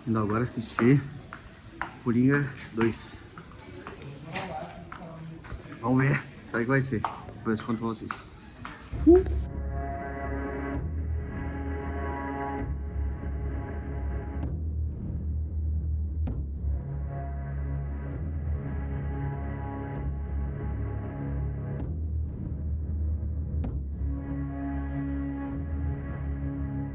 Indo agora assistir Coringa 2. Vamos ver. Será que vai ser? Depois eu conto pra vocês.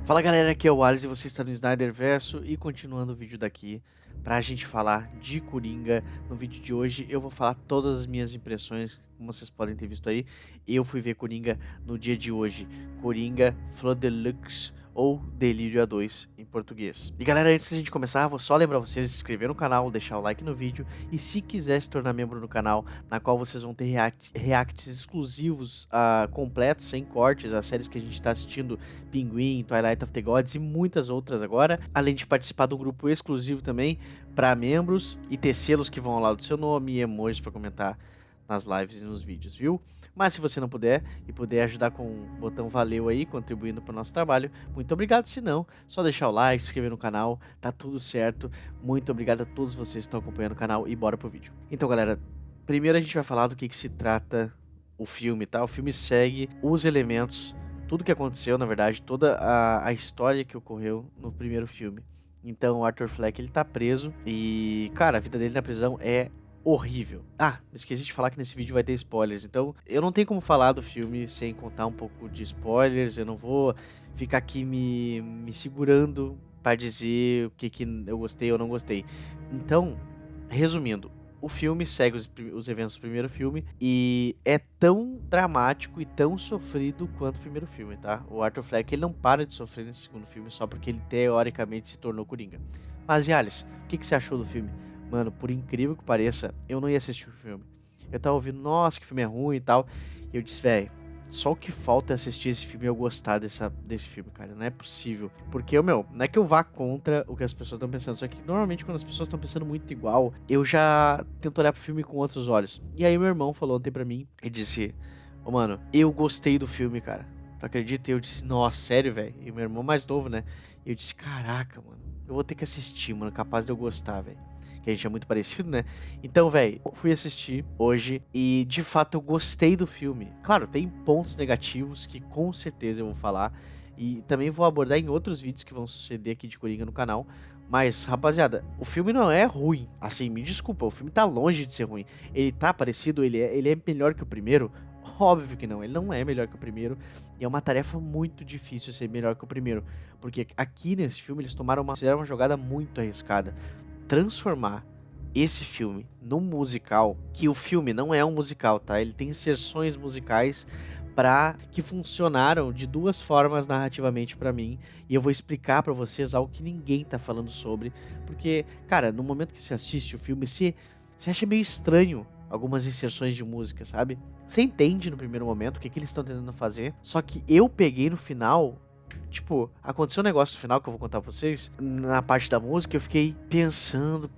Fala galera, aqui é o Alice e você está no Snyderverso e continuando o vídeo daqui pra gente falar de Coringa. No vídeo de hoje eu vou falar todas as minhas impressões, como vocês podem ter visto aí. Eu fui ver Coringa no dia de hoje, Coringa Flor Deluxe ou Delírio A2 em português. E galera, antes da gente começar, vou só lembrar vocês de se inscrever no canal, deixar o like no vídeo e se quiser se tornar membro do canal, na qual vocês vão ter reacts exclusivos completos, sem cortes, as séries que a gente está assistindo, Pinguim, Twilight of the Gods e muitas outras agora, além de participar de um grupo exclusivo também para membros e ter selos que vão ao lado do seu nome e emojis para comentar nas lives e nos vídeos, viu? Mas se você não puder e puder ajudar com o botão valeu aí, contribuindo para o nosso trabalho, muito obrigado. Se não, só deixar o like, se inscrever no canal, tá tudo certo. Muito obrigado a todos vocês que estão acompanhando o canal e bora pro vídeo. Então galera, primeiro a gente vai falar do que se trata o filme, tá? O filme segue os elementos, tudo que aconteceu, na verdade, toda a história que ocorreu no primeiro filme. Então o Arthur Fleck, ele tá preso e, cara, a vida dele na prisão é horrível. Esqueci de falar que nesse vídeo vai ter spoilers, então eu não tenho como falar do filme sem contar um pouco de spoilers. Eu não vou ficar aqui me segurando para dizer o que eu gostei ou não gostei. Então, resumindo, o filme segue os eventos do primeiro filme e é tão dramático e tão sofrido quanto o primeiro filme, tá? O Arthur Fleck, ele não para de sofrer nesse segundo filme só porque ele teoricamente se tornou Coringa. Mas, e Alice, o que você achou do filme? Mano, por incrível que pareça, eu não ia assistir o filme. Eu tava ouvindo, nossa, que filme é ruim e tal. E eu disse, velho, só o que falta é assistir esse filme e eu gostar desse filme, cara. Não é possível. Porque, não é que eu vá contra o que as pessoas estão pensando. Só que, normalmente, quando as pessoas estão pensando muito igual, eu já tento olhar pro filme com outros olhos. E aí, meu irmão falou ontem pra mim e disse, mano, eu gostei do filme, cara. Tu acredita? E eu disse, nossa, sério, velho? E meu irmão mais novo, né? E eu disse, caraca, mano, eu vou ter que assistir, mano. Capaz de eu gostar, velho. Que a gente é muito parecido, né? Então, velho, fui assistir hoje e, de fato, eu gostei do filme. Claro, tem pontos negativos que com certeza eu vou falar e também vou abordar em outros vídeos que vão suceder aqui de Coringa no canal. Mas, rapaziada, o filme não é ruim. Assim, me desculpa, o filme tá longe de ser ruim. Ele tá parecido, ele é melhor que o primeiro? Óbvio que não, ele não é melhor que o primeiro. E é uma tarefa muito difícil ser melhor que o primeiro. Porque aqui nesse filme eles fizeram uma jogada muito arriscada. Transformar esse filme num musical, que o filme não é um musical, tá? Ele tem inserções musicais que funcionaram de duas formas narrativamente pra mim, e eu vou explicar pra vocês algo que ninguém tá falando sobre, porque, cara, no momento que você assiste o filme, você acha meio estranho algumas inserções de música, sabe? Você entende no primeiro momento o que eles estão tentando fazer, só que eu peguei no final. Tipo, aconteceu um negócio no final que eu vou contar pra vocês. Na parte da música eu fiquei pensando.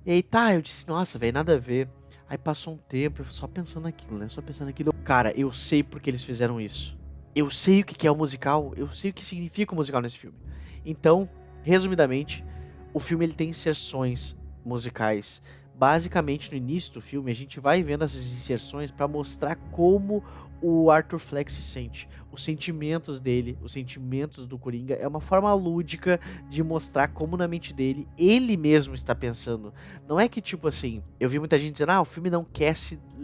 E aí eu disse, nossa, velho, nada a ver. Aí passou um tempo, eu só pensando naquilo, né? Só pensando naquilo. Cara, eu sei porque eles fizeram isso. Eu sei o que é o musical. Eu sei o que significa o musical nesse filme. Então, resumidamente, o filme ele tem inserções musicais. Basicamente, no início do filme, a gente vai vendo essas inserções pra mostrar como o Arthur Fleck se sente, os sentimentos dele, os sentimentos do Coringa. É uma forma lúdica de mostrar como na mente dele ele mesmo está pensando. Não é que tipo assim, eu vi muita gente dizendo, o filme não quer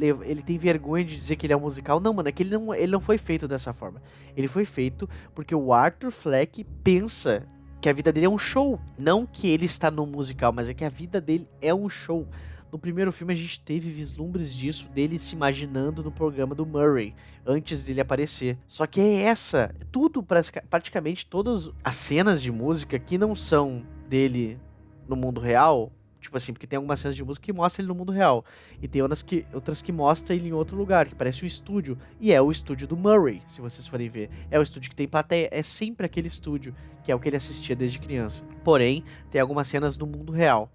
ele tem vergonha de dizer que ele é um musical. Não, mano, é que ele não foi feito dessa forma. Ele foi feito porque o Arthur Fleck pensa que a vida dele é um show. Não que ele está no musical, mas é que a vida dele é um show. No primeiro filme a gente teve vislumbres disso, dele se imaginando no programa do Murray, antes dele aparecer. Só que tudo, praticamente todas as cenas de música que não são dele no mundo real, tipo assim, porque tem algumas cenas de música que mostram ele no mundo real, e tem outras que mostram ele em outro lugar, que parece um estúdio, e é o estúdio do Murray, se vocês forem ver. É o estúdio que tem plateia, é sempre aquele estúdio, que é o que ele assistia desde criança. Porém, tem algumas cenas no mundo real,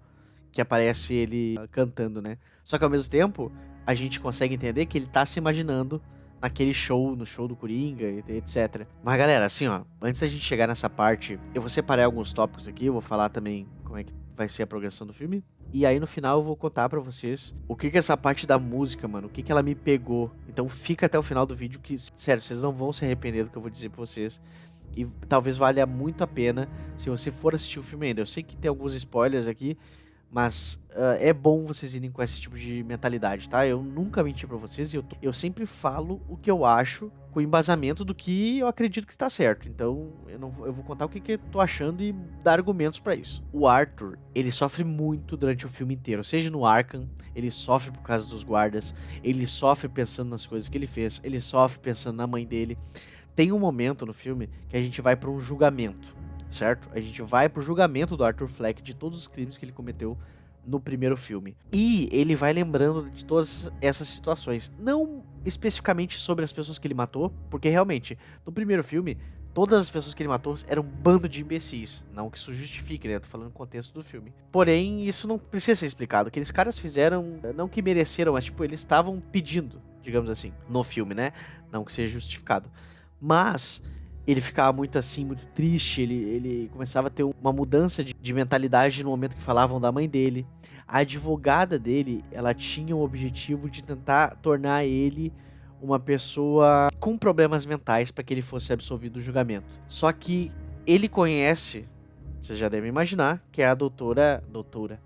que aparece ele cantando, né? Só que ao mesmo tempo, a gente consegue entender que ele tá se imaginando naquele show, no show do Coringa, etc. Mas galera, assim ó, antes da gente chegar nessa parte, eu vou separar alguns tópicos aqui, eu vou falar também como é que vai ser a progressão do filme. E aí no final eu vou contar pra vocês o que essa parte da música, mano, o que ela me pegou. Então fica até o final do vídeo que, sério, vocês não vão se arrepender do que eu vou dizer pra vocês. E talvez valha muito a pena se você for assistir o filme ainda. Eu sei que tem alguns spoilers aqui, mas é bom vocês irem com esse tipo de mentalidade, tá? Eu nunca menti pra vocês e eu sempre falo o que eu acho com embasamento do que eu acredito que tá certo. Então eu vou contar o que eu tô achando e dar argumentos pra isso. O Arthur, ele sofre muito durante o filme inteiro. Seja no Arkham, ele sofre por causa dos guardas, ele sofre pensando nas coisas que ele fez, ele sofre pensando na mãe dele. Tem um momento no filme que a gente vai pra um julgamento, certo? A gente vai pro julgamento do Arthur Fleck de todos os crimes que ele cometeu no primeiro filme. E ele vai lembrando de todas essas situações. Não especificamente sobre as pessoas que ele matou, porque realmente, no primeiro filme, todas as pessoas que ele matou eram um bando de imbecis. Não que isso justifique, né? Eu tô falando no contexto do filme. Porém, isso não precisa ser explicado. Aqueles caras fizeram, não que mereceram, mas tipo, eles estavam pedindo, digamos assim, no filme, né? Não que seja justificado. Mas ele ficava muito assim, muito triste, ele começava a ter uma mudança de mentalidade no momento que falavam da mãe dele. A advogada dele, ela tinha o objetivo de tentar tornar ele uma pessoa com problemas mentais para que ele fosse absolvido do julgamento. Só que ele conhece, vocês já devem imaginar, que é a doutora,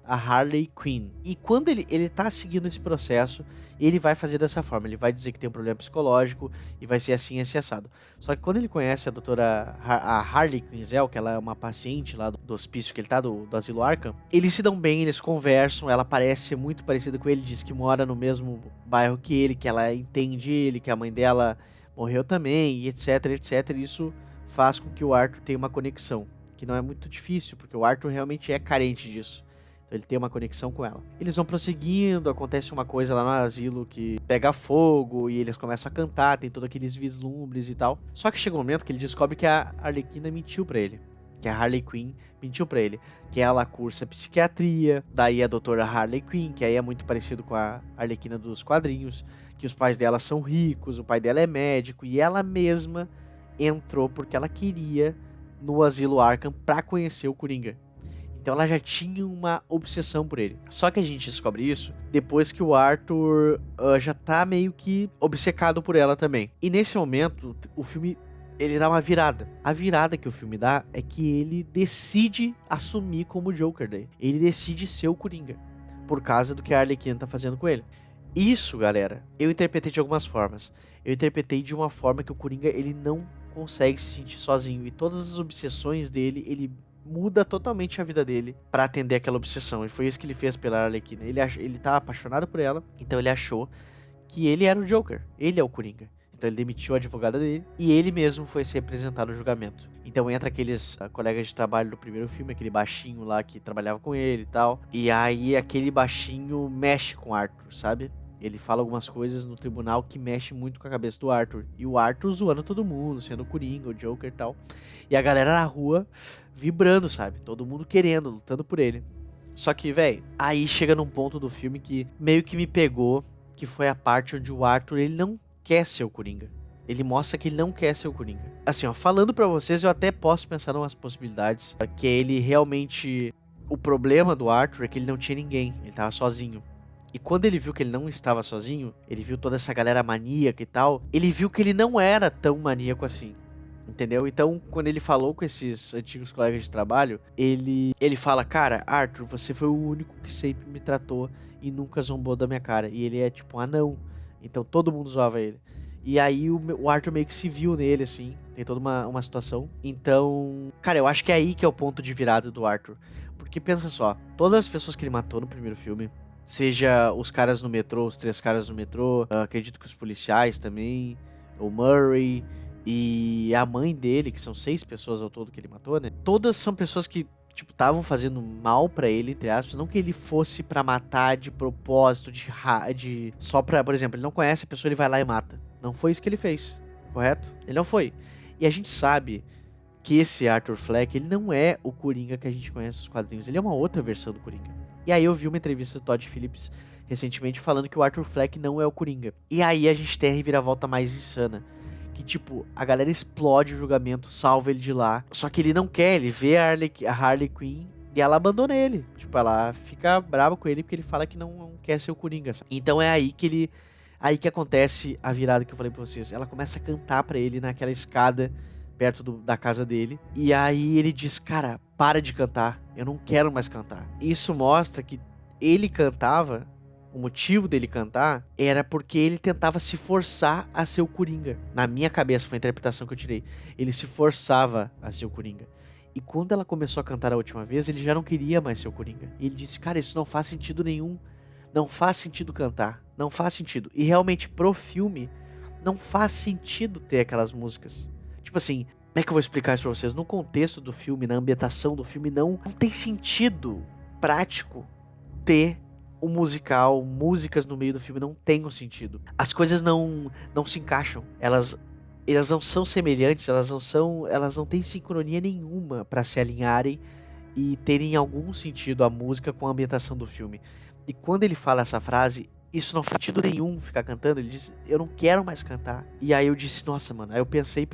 a Harley Quinn. E quando ele tá seguindo esse processo, ele vai fazer dessa forma. Ele vai dizer que tem um problema psicológico e vai ser assim, esse assado. Só que quando ele conhece a doutora, a Harley Quinzel, que ela é uma paciente lá do hospício que ele tá, do asilo Arkham, eles se dão bem, eles conversam, ela parece ser muito parecida com ele, diz que mora no mesmo bairro que ele, que ela entende ele, que a mãe dela morreu também, e etc, etc. E isso faz com que o Arthur tenha uma conexão, que não é muito difícil, porque o Arthur realmente é carente disso. Então ele tem uma conexão com ela. Eles vão prosseguindo, acontece uma coisa lá no asilo que pega fogo e eles começam a cantar, tem todos aqueles vislumbres e tal. Só que chega um momento que ele descobre que a Arlequina mentiu pra ele. Que a Harley Quinn mentiu pra ele. Que ela cursa psiquiatria, daí a doutora Harley Quinn, que aí é muito parecido com a Arlequina dos quadrinhos, que os pais dela são ricos, o pai dela é médico, e ela mesma entrou porque ela queria no asilo Arkham pra conhecer o Coringa. Então ela já tinha uma obsessão por ele. Só que a gente descobre isso depois que o Arthur já tá meio que obcecado por ela também. E nesse momento, o filme, ele dá uma virada. A virada que o filme dá é que ele decide assumir como Joker daí. Ele decide ser o Coringa, por causa do que a Arlequina tá fazendo com ele. Isso, galera, eu interpretei de algumas formas. Eu interpretei de uma forma que o Coringa, ele não consegue se sentir sozinho. E todas as obsessões dele, ele muda totalmente a vida dele pra atender aquela obsessão. E foi isso que ele fez pela Arlequina. Ele tá apaixonado por ela, então ele achou que ele era o Joker. Ele é o Coringa. Então ele demitiu a advogada dele e ele mesmo foi se representar no julgamento. Então entra aqueles colegas de trabalho do primeiro filme, aquele baixinho lá que trabalhava com ele e tal. E aí aquele baixinho mexe com o Arthur, sabe? Ele fala algumas coisas no tribunal que mexe muito com a cabeça do Arthur. E o Arthur zoando todo mundo, sendo o Coringa, o Joker e tal. E a galera na rua vibrando, sabe? Todo mundo querendo, lutando por ele. Só que, velho, aí chega num ponto do filme que meio que me pegou, que foi a parte onde o Arthur, ele não quer ser o Coringa. Ele mostra que ele não quer ser o Coringa. Assim, ó, falando pra vocês, eu até posso pensar em umas possibilidades. Que ele realmente... O problema do Arthur é que ele não tinha ninguém. Ele tava sozinho. E quando ele viu que ele não estava sozinho, ele viu toda essa galera maníaca e tal, ele viu que ele não era tão maníaco assim, entendeu? Então, quando ele falou com esses antigos colegas de trabalho, ele fala, cara, Arthur, você foi o único que sempre me tratou e nunca zombou da minha cara. E ele é tipo um anão, então todo mundo zoava ele. E aí o Arthur meio que se viu nele, assim, tem toda uma situação. Então, cara, eu acho que é aí que é o ponto de virada do Arthur. Porque pensa só, todas as pessoas que ele matou no primeiro filme, seja os caras no metrô, os 3 caras no metrô, acredito que os policiais também, o Murray e a mãe dele, que são 6 pessoas ao todo que ele matou, né? Todas são pessoas que, tipo, estavam fazendo mal pra ele, entre aspas, não que ele fosse pra matar de propósito, de só pra, por exemplo, ele não conhece a pessoa, ele vai lá e mata. Não foi isso que ele fez, correto? Ele não foi. E a gente sabe que esse Arthur Fleck, ele não é o Coringa que a gente conhece nos quadrinhos, ele é uma outra versão do Coringa. E aí eu vi uma entrevista do Todd Phillips recentemente falando que o Arthur Fleck não é o Coringa. E aí a gente tem a reviravolta mais insana. Que, tipo, a galera explode o julgamento, salva ele de lá. Só que ele não quer, ele vê a Harley Quinn e ela abandona ele. Tipo, ela fica brava com ele porque ele fala que não quer ser o Coringa. Sabe? Então é aí que ele... Aí que acontece a virada que eu falei pra vocês. Ela começa a cantar pra ele naquela escada perto da casa dele. E aí ele diz, cara, para de cantar. Eu não quero mais cantar. Isso mostra que ele cantava... O motivo dele cantar era porque ele tentava se forçar a ser o Coringa. Na minha cabeça, foi a interpretação que eu tirei. Ele se forçava a ser o Coringa. E quando ela começou a cantar a última vez, ele já não queria mais ser o Coringa. E ele disse, cara, isso não faz sentido nenhum. Não faz sentido cantar. Não faz sentido. E realmente, pro filme, não faz sentido ter aquelas músicas. Tipo assim, como é que eu vou explicar isso pra vocês? No contexto do filme, na ambientação do filme, não tem sentido prático ter o musical, músicas no meio do filme não tem um sentido. As coisas não se encaixam. Elas não são semelhantes, elas não têm sincronia nenhuma para se alinharem e terem algum sentido a música com a ambientação do filme. E quando ele fala essa frase, isso não faz sentido nenhum ficar cantando. Ele diz, eu não quero mais cantar. E aí eu disse, nossa, mano. Aí eu pensei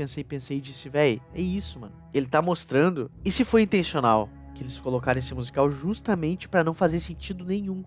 e disse, véi, é isso, mano. Ele tá mostrando. E se foi intencional que eles colocaram esse musical justamente para não fazer sentido nenhum?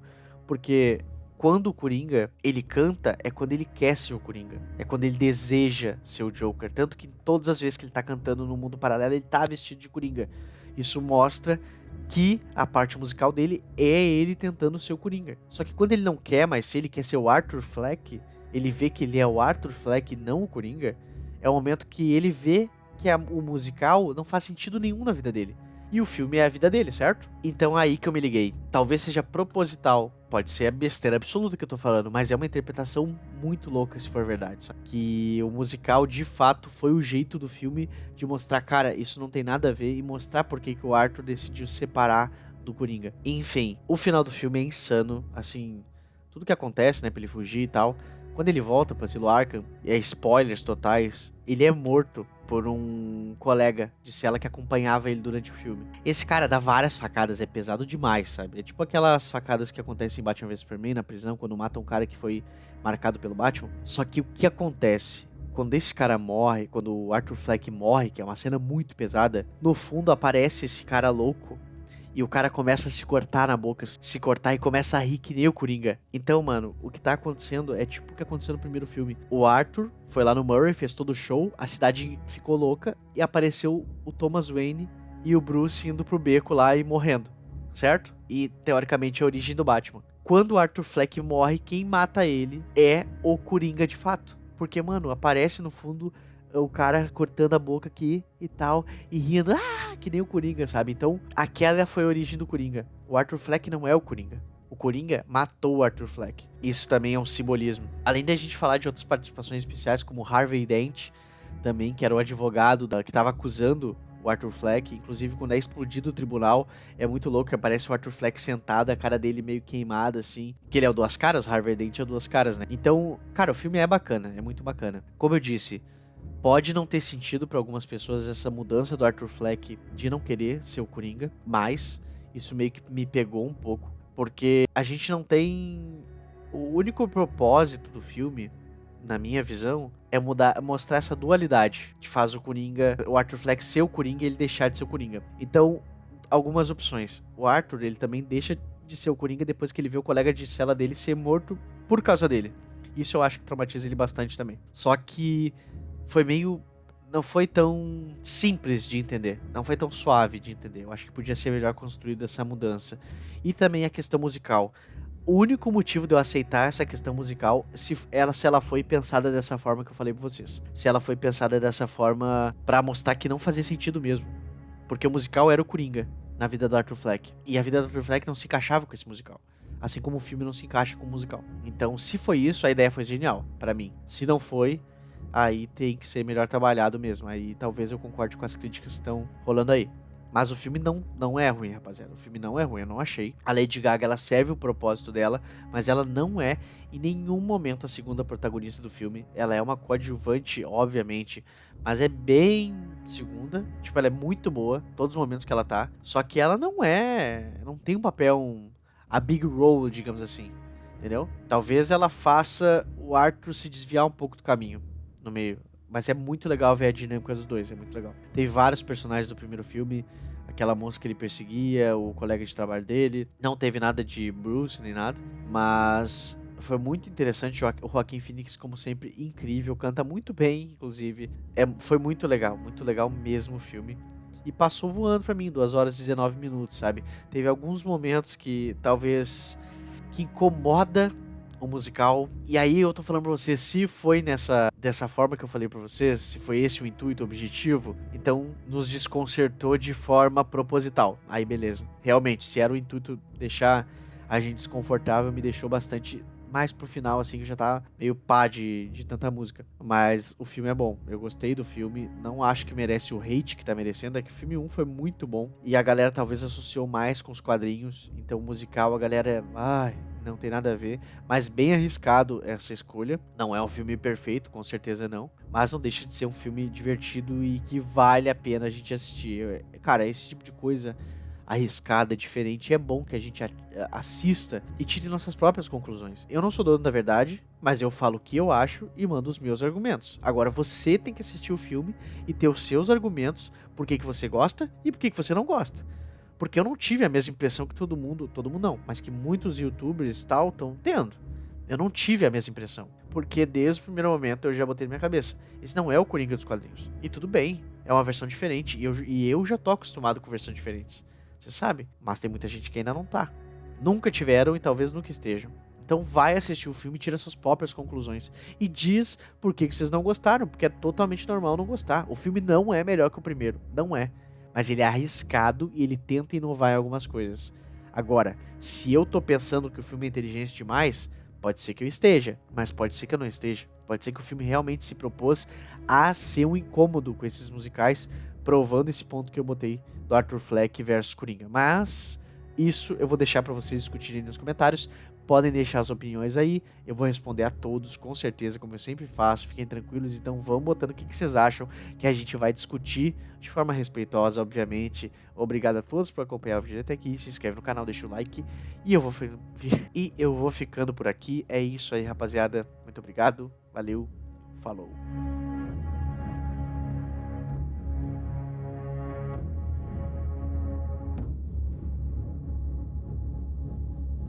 Porque quando o Coringa, ele canta, é quando ele quer ser o Coringa. É quando ele deseja ser o Joker. Tanto que todas as vezes que ele tá cantando no mundo paralelo, ele tá vestido de Coringa. Isso mostra que a parte musical dele é ele tentando ser o Coringa. Só que quando ele não quer mais ser, ele quer ser o Arthur Fleck, ele vê que ele é o Arthur Fleck e não o Coringa, é o momento que ele vê que o musical não faz sentido nenhum na vida dele. E o filme é a vida dele, certo? Então aí que eu me liguei. Talvez seja proposital. Pode ser a besteira absoluta que eu tô falando, mas é uma interpretação muito louca se for verdade, sabe? Que o musical, de fato, foi o jeito do filme de mostrar, cara, isso não tem nada a ver e mostrar por que o Arthur decidiu se separar do Coringa. Enfim, o final do filme é insano, assim, tudo que acontece, né, pra ele fugir e tal. Quando ele volta pra Asilo Arkham, e é spoilers totais, ele é morto por um colega de cela que acompanhava ele durante o filme. Esse cara dá várias facadas, é pesado demais, sabe? É tipo aquelas facadas que acontecem em Batman vs Superman na prisão, quando matam um cara que foi marcado pelo Batman. Só que o que acontece? Quando esse cara morre, quando o Arthur Fleck morre, que é uma cena muito pesada, no fundo aparece esse cara louco e o cara começa a se cortar na boca, se cortar e começa a rir que nem o Coringa. Então, mano, o que tá acontecendo é tipo o que aconteceu no primeiro filme. O Arthur foi lá no Murray, fez todo o show, a cidade ficou louca e apareceu o Thomas Wayne e o Bruce indo pro beco lá e morrendo, certo? E, teoricamente, é a origem do Batman. Quando o Arthur Fleck morre, quem mata ele é o Coringa de fato. Porque, mano, aparece no fundo o cara cortando a boca aqui e tal, e rindo, que nem o Coringa, sabe? Então, aquela foi a origem do Coringa. O Arthur Fleck não é o Coringa. O Coringa matou o Arthur Fleck. Isso também é um simbolismo. Além da gente falar de outras participações especiais, como Harvey Dent, também, que era o advogado que estava acusando o Arthur Fleck. Inclusive, quando é explodido o tribunal, é muito louco que aparece o Arthur Fleck sentado, a cara dele meio queimada, assim. Que ele é o Duas Caras, o Harvey Dent é o Duas Caras, né? Então, cara, o filme é bacana, é muito bacana. Como eu disse, pode não ter sentido para algumas pessoas essa mudança do Arthur Fleck de não querer ser o Coringa, mas isso meio que me pegou um pouco, porque a gente não tem... O único propósito do filme, na minha visão, é mostrar essa dualidade que faz o Coringa, o Arthur Fleck ser o Coringa e ele deixar de ser o Coringa. Então, algumas opções. O Arthur, ele também deixa de ser o Coringa depois que ele vê o colega de cela dele ser morto por causa dele. Isso eu acho que traumatiza ele bastante também. Só que foi meio... não foi tão simples de entender, não foi tão suave de entender. Eu acho que podia ser melhor construída essa mudança. E também a questão musical. O único motivo de eu aceitar essa questão musical, se ela foi pensada dessa forma que eu falei pra vocês. Se ela foi pensada dessa forma pra mostrar que não fazia sentido mesmo. Porque o musical era o Coringa na vida do Arthur Fleck. E a vida do Arthur Fleck não se encaixava com esse musical. Assim como o filme não se encaixa com o musical. Então, se foi isso, a ideia foi genial, pra mim. Se não foi, aí tem que ser melhor trabalhado mesmo. Aí talvez eu concorde com as críticas que estão rolando aí. Mas o filme não é ruim, rapaziada. O filme não é ruim, eu não achei. A Lady Gaga, ela serve o propósito dela, mas ela não é em nenhum momento a segunda protagonista do filme. Ela é uma coadjuvante, obviamente, mas é bem segunda. Tipo, ela é muito boa, todos os momentos que ela tá. Só que ela não tem um papel a big role, digamos assim, entendeu? Talvez ela faça o Arthur se desviar um pouco do caminho no meio. Mas é muito legal ver a dinâmica dos dois, é muito legal. Teve vários personagens do primeiro filme, aquela moça que ele perseguia, o colega de trabalho dele. Não teve nada de Bruce nem nada, mas foi muito interessante. O Joaquin Phoenix, como sempre, incrível, canta muito bem, inclusive. Foi muito legal mesmo o filme. E passou voando pra mim, 2 horas e 19 minutos, sabe? Teve alguns momentos que talvez que incomoda o musical. E aí eu tô falando pra você, se foi dessa forma que eu falei pra vocês, se foi esse o intuito, o objetivo, então nos desconcertou de forma proposital. Aí beleza. Realmente, se era o intuito deixar a gente desconfortável, me deixou bastante mais pro final, assim, que já tá meio pá de tanta música. Mas o filme é bom. Eu gostei do filme. Não acho que merece o hate que tá merecendo. É que o filme 1 foi muito bom. E a galera talvez associou mais com os quadrinhos. Então o musical, a galera... Ai, não tem nada a ver. Mas bem arriscado essa escolha. Não é um filme perfeito, com certeza não. Mas não deixa de ser um filme divertido e que vale a pena a gente assistir. Cara, esse tipo de coisa arriscada, diferente, é bom que a gente assista e tire nossas próprias conclusões. Eu não sou dono da verdade, mas eu falo o que eu acho e mando os meus argumentos. Agora você tem que assistir o filme e ter os seus argumentos, por que você gosta e por que você não gosta. Porque eu não tive a mesma impressão que todo mundo não, mas que muitos youtubers tal estão tendo. Eu não tive a mesma impressão, porque desde o primeiro momento eu já botei na minha cabeça, esse não é o Coringa dos quadrinhos. E tudo bem, é uma versão diferente, e eu já tô acostumado com versões diferentes. Você sabe, mas tem muita gente que ainda não tá. Nunca tiveram e talvez nunca estejam. Então vai assistir o filme e tira suas próprias conclusões. E diz por que vocês não gostaram, porque é totalmente normal não gostar. O filme não é melhor que o primeiro, não é. Mas ele é arriscado e ele tenta inovar em algumas coisas. Agora, se eu tô pensando que o filme é inteligente demais, pode ser que eu esteja, mas pode ser que eu não esteja. Pode ser que o filme realmente se propôs a ser um incômodo com esses musicais, provando esse ponto que eu botei do Arthur Fleck versus Coringa. Mas isso eu vou deixar para vocês discutirem nos comentários. Podem deixar as opiniões aí, eu vou responder a todos, com certeza, como eu sempre faço. Fiquem tranquilos, então vão botando o que vocês acham, que a gente vai discutir de forma respeitosa, obviamente. Obrigado a todos por acompanhar o vídeo até aqui, se inscreve no canal, deixa o like, e eu vou ficando por aqui. É isso aí, rapaziada, muito obrigado, valeu, falou.